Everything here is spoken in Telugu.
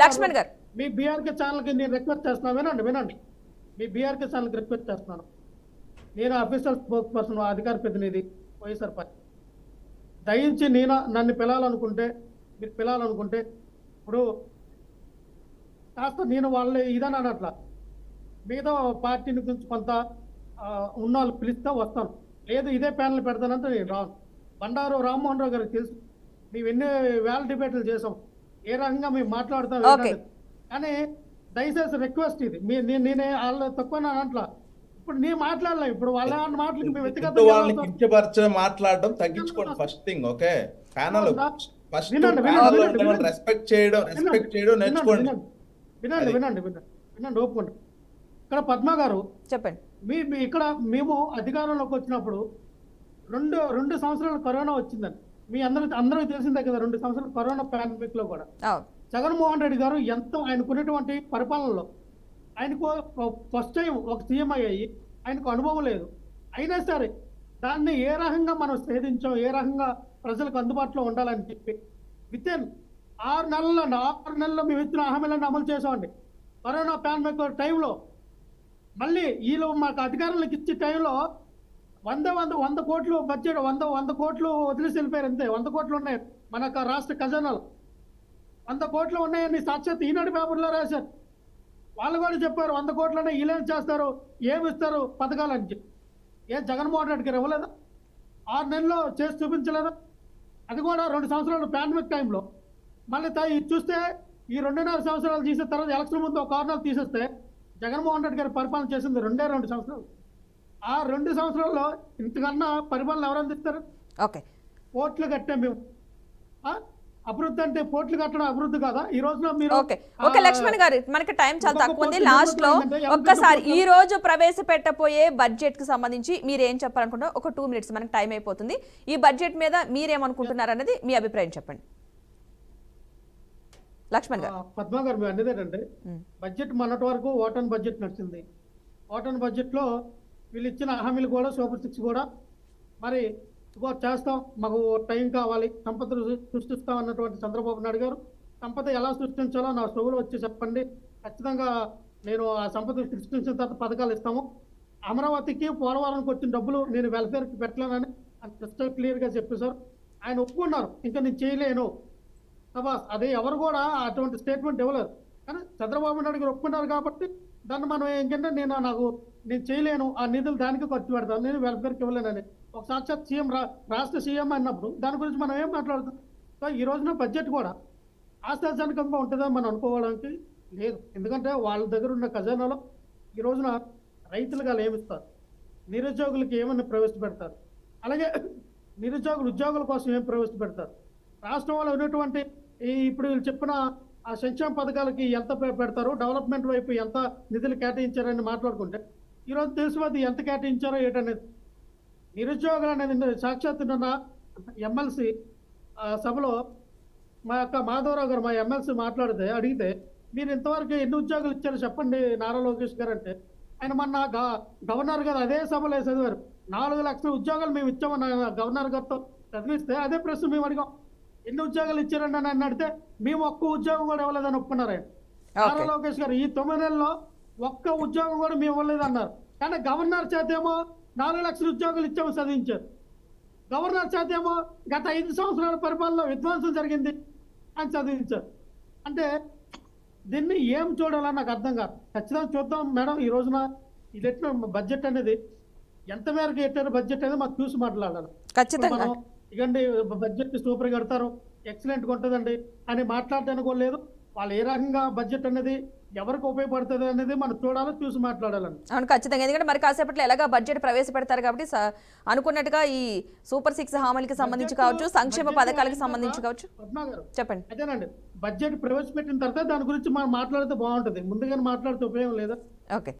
లక్ష్మణ్ గారు మీ బీఆర్కే ఛానల్కి నేను రిక్వెస్ట్ చేస్తున్నాను, వినండి. మీ బీఆర్కే ఛానల్కి రిక్వెస్ట్ చేస్తున్నాను. నేను అఫీషియల్ స్పోక్స్ పర్సన్, అధికార ప్రతినిధి వైఎస్ఆర్ పార్టీ. దయించి నన్ను పిలాలనుకుంటే మీరు పిలాలనుకుంటే ఇప్పుడు కాస్త నేను వాళ్ళ ఇదని అనట్లా, మిగతా పార్టీని గురించి కొంత ఉన్న వాళ్ళు పిలిస్తే వస్తాను, లేదు ఇదే ప్యానల్ పెడతానంటే నేను రాను. బండారు రామ్మోహన్ రావు గారికి తెలుసు, మేము ఎన్ని వేల డిబేట్లు చేసాం, ఏ రకంగా మేము మాట్లాడతాం. కానీ దయచేసి రిక్వెస్ట్ ఇది, నేనే వాళ్ళ తక్కువ అనట్లా. ఇప్పుడు నేను మాట్లాడలేం, ఇప్పుడు వాళ్ళ మాటలకి మేము వ్యక్తిగత మాట్లాడడం తగ్గించుకోండి first thing. Okay, panel first respect చేయడం నేర్చుకోండి. వినండి ఒప్పుకోండి. ఇక్కడ పద్మ గారు చెప్పండి. ఇక్కడ మేము అధికారంలోకి వచ్చినప్పుడు రెండు సంవత్సరాలు కరోనా వచ్చిందని మీ అందరికీ తెలిసిందే కదా. 2 సంవత్సరాలు కరోనా పాండమిక్ లో కూడా జగన్మోహన్ రెడ్డి గారు ఎంతో ఆయనకున్నటువంటి పరిపాలనలో ఆయనకు ఫస్ట్ టైం ఒక సీఎం అయ్యాయి, ఆయనకు అనుభవం లేదు. అయినా సరే దాన్ని ఏ రకంగా మనం ఛేదించాం, ఏ రకంగా ప్రజలకు అందుబాటులో ఉండాలని చెప్పి వితిన్ 6 నెలల్లో మేము ఇచ్చిన హామీలను అమలు చేసామండి. కరోనా పాండమిక్ టైంలో మళ్ళీ వీళ్ళు మాకు అధికారంలోకి ఇచ్చే టైంలో 100 కోట్లు బడ్జెట్ 100 కోట్లు వదిలేసి వెళ్ళిపోయారు అంతే. 100 కోట్లు ఉన్నాయి మన రాష్ట్ర ఖజానాలో, 100 కోట్లు ఉన్నాయని సాక్షాత్ ఈనాడు పేపర్లో రాశారు. వాళ్ళు కూడా చెప్పారు 100 కోట్లనే వీళ్ళేం చేస్తారు, ఏమి ఇస్తారు పథకాలని చెప్పి. జగన్మోహన్ రెడ్డి గారు ఇవ్వలేదా? 6 నెలల్లో చేసి చూపించలేదా? అది కూడా 2 సంవత్సరాలు పాండమిక్ టైంలో. మళ్ళీ చూస్తే ఈ 2.5 సంవత్సరాలు తీసిన తర్వాత ఎలక్షన్ ముందు ఒక 6 నెలలు తీసేస్తే జగన్మోహన్ రెడ్డి గారు పరిపాలన చేసింది 2 సంవత్సరాలు. ఆ 2 సంవత్సరాల్లో ఇంతకన్నా పరిపాలన ఎవరు అందిస్తారు? ఓకే, పోర్ట్లు కట్టాం మేము. అభివృద్ధి అంటే పోర్ట్లు కట్టడం అభివృద్ధి కాదా? ఈ రోజున మీరు ఓకే లక్ష్మణ్ గారు, మనకి టైం చాలా తక్కువ ఉంది. లాస్ట్ లో ఒక్కసారి ఈ రోజు ప్రవేశపెట్టబోయే బడ్జెట్ కి సంబంధించి మీరు ఏం చెప్పాలనుకుంటున్నారు? ఒక 2 minutes మనకి టైం అయిపోతుంది. ఈ బడ్జెట్ మీద మీరేమనుకుంటున్నారు అన్నది మీ అభిప్రాయం చెప్పండి. లక్ష్మణ్ గారు. పద్మ గారు మేము అనేది ఏంటంటే బడ్జెట్ మొన్నటి వరకు ఓటాన్ బడ్జెట్ నడిచింది. ఓటాన్ బడ్జెట్ లో వీళ్ళు ఇచ్చిన హామీలు కూడా సూపర్ 6 కూడా మరి చేస్తాం, మాకు టైం కావాలి, సంపద సృష్టిస్తాం అన్నటువంటి చంద్రబాబు నాయుడు గారు సంపద ఎలా సృష్టించాలో నా స్టోవ్లో వచ్చి చెప్పండి, ఖచ్చితంగా నేను ఆ సంపద సృష్టించిన తర్వాత పథకాలు ఇస్తాము. అమరావతికి పోలవరానికి వచ్చిన డబ్బులు నేను వెల్ఫేర్కి పెట్టలేనని క్రిస్టల్ క్లియర్గా చెప్పేశారు. ఆయన ఒప్పుకున్నారు, ఇంకా నేను చేయలేను సబాస్. అదే ఎవరు కూడా అటువంటి స్టేట్మెంట్ ఇవ్వలేదు. కానీ చంద్రబాబు నాయుడు గారు ఒప్పుకున్నారు కాబట్టి దాన్ని మనం ఏంటంటే నేను చేయలేను, ఆ నిధులు దానికి ఖర్చు పెడతాను, నేను వెల్ఫేర్కి ఇవ్వలేనని ఒక సాక్షాత్ సీఎం రాష్ట్ర సీఎం అన్నప్పుడు దాని గురించి మనం ఏం మాట్లాడుతాం? సో ఈ రోజున బడ్జెట్ కూడా ఆశాజనకంగా ఉంటుందని మనం అనుకోవడానికి లేదు. ఎందుకంటే వాళ్ళ దగ్గర ఉన్న ఖజానాలో ఈ రోజున రైతులుగా ఏమిస్తారు, నిరుద్యోగులకి ఏమన్నా ప్రవేశపెడతారు, అలాగే నిరుద్యోగులు ఉద్యోగుల కోసం ఏం ప్రవేశపెడతారు, రాష్ట్రంలో ఉన్నటువంటి ఇప్పుడు వీళ్ళు చెప్పిన ఆ సంక్షేమ పథకాలకి ఎంత పెడతారు, డెవలప్మెంట్ వైపు ఎంత నిధులు కేటాయించారని మాట్లాడుకుంటే ఈరోజు తెలిసిపోద్ది ఎంత కేటాయించారో ఏంటనేది. నిరుద్యోగులు అనేది సాక్షాత్ నిన్న ఎమ్మెల్సీ సభలో మా యొక్క మాధవరావు గారు మా ఎమ్మెల్సీ అడిగితే మీరు ఇంతవరకు ఎన్ని ఉద్యోగాలు ఇచ్చారో చెప్పండి నారా లోకేష్ గారు అంటే, ఆయన మొన్న గవర్నర్ గారు అదే సభలో చదివారు 4 లక్షల ఉద్యోగాలు మేము ఇచ్చామన్న గవర్నర్ గారితో చదివిస్తే అదే ప్రశ్న మేము అడిగాం, ఎన్ని ఉద్యోగాలు ఇచ్చారండి అని అడిగితే మేము ఒక్క ఉద్యోగం కూడా ఇవ్వలేదని ఒప్పుకున్నారు ఆయన. నారా లోకేష్ గారు ఈ 9 నెలల్లో ఒక్క ఉద్యోగం కూడా మేము ఇవ్వలేదు అన్నారు. కానీ గవర్నర్ చేత ఏమో 4 లక్షల ఉద్యోగాలు ఇచ్చాము చదివించారు. గవర్నర్ చేత ఏమో గత 5 సంవత్సరాల పరిపాలనలో విధ్వంసం జరిగింది అని చదివించారు. అంటే దీన్ని ఏం చూడాలని నాకు అర్థం కాదు. ఖచ్చితంగా చూద్దాం మేడం, ఈ రోజున ఇది ఎట్లా బడ్జెట్ అనేది ఎంత మేరకు ఎట్టారు బడ్జెట్ అనేది మాకు చూసి మాట్లాడాలి. మనం ఇకండి బడ్జెట్ సూపర్ కడతారు, ఎక్సలెంట్గా ఉంటుందండి అని మాట్లాడడానికి కూడా లేదు. వాళ్ళు ఏ రకంగా బడ్జెట్ అనేది ఎవరికి ఉపయోగపడుతుంది అనేది మనం చూడాలి, చూసి మాట్లాడాలని. అవును ఖచ్చితంగా, ఎందుకంటే మరి కాసేపట్లో ఎలాగా బడ్జెట్ ప్రవేశపెడతారు కాబట్టి అనుకున్నట్టుగా ఈ సూపర్ 6 హామీలకి సంబంధించి కావచ్చు, సంక్షేమ పథకాలకు సంబంధించి కావచ్చు. చెప్పండి. అదేనండి, బడ్జెట్ ప్రవేశపెట్టిన తర్వాత దాని గురించి మనం మాట్లాడితే బాగుంటుంది, ముందుగానే మాట్లాడితే ఉపయోగం లేదా? ఓకే.